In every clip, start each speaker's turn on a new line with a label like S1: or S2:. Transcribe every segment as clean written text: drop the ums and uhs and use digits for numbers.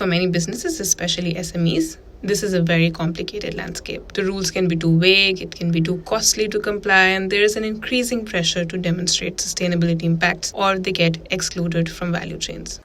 S1: for many businesses, especially SMEs, this is a very complicated landscape. The rules can be too vague, it can be too costly to comply, and there is an increasing pressure to demonstrate sustainability impacts, or they get excluded from value chains.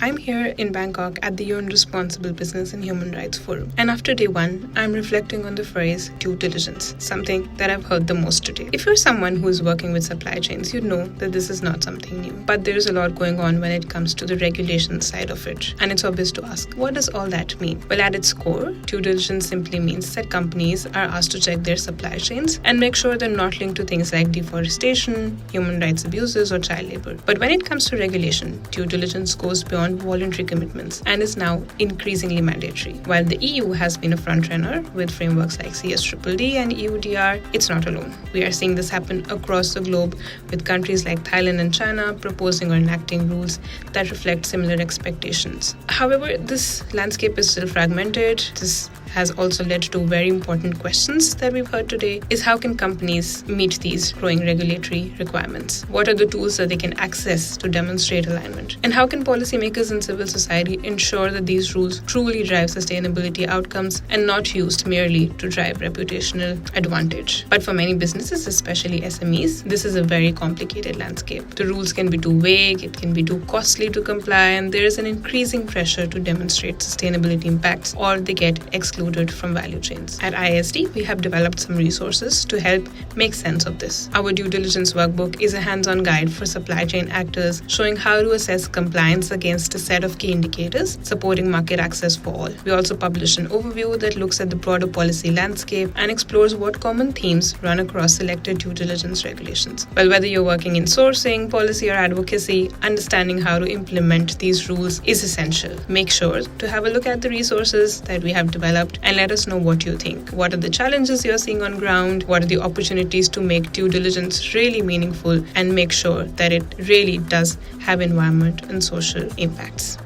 S1: I'm here in Bangkok at the UN Responsible Business and Human Rights Forum. And after day one, I'm reflecting on the phrase due diligence, something that I've heard the most today. If you're someone who is working with supply chains, you'd know that this is not something new. But there's a lot going on when it comes to the regulation side of it. And it's obvious to ask, what does all that mean? Well, at its core, due diligence simply means that companies are asked to check their supply chains and make sure they're not linked to things like deforestation, human rights abuses, or child labor. But when it comes to regulation, due diligence goes beyond voluntary commitments and is now increasingly mandatory. While the EU has been a frontrunner with frameworks like CSDDD and EUDR, it's not alone. We are seeing this happen across the globe, with countries like Thailand and China proposing or enacting rules that reflect similar expectations. However, this landscape is still fragmented. This has also led to very important questions that we've heard today, is how can companies meet these growing regulatory requirements? What are the tools that they can access to demonstrate alignment? And how can policymakers and civil society ensure that these rules truly drive sustainability outcomes and not used merely to drive reputational advantage? But for many businesses, especially SMEs, this is a very complicated landscape. The rules can be too vague, it can be too costly to comply, and there is an increasing pressure to demonstrate sustainability impacts, or they get excluded from value chains. At ISD, we have developed some resources to help make sense of this. Our due diligence workbook is a hands-on guide for supply chain actors, showing how to assess compliance against a set of key indicators, supporting market access for all. We also publish an overview that looks at the broader policy landscape and explores what common themes run across selected due diligence regulations. Well, whether you're working in sourcing, policy, or advocacy, understanding how to implement these rules is essential. Make sure to have a look at the resources that we have developed and let us know what you think. What are the challenges you're seeing on ground? What are the opportunities to make due diligence really meaningful and make sure that it really does have environment and social impacts?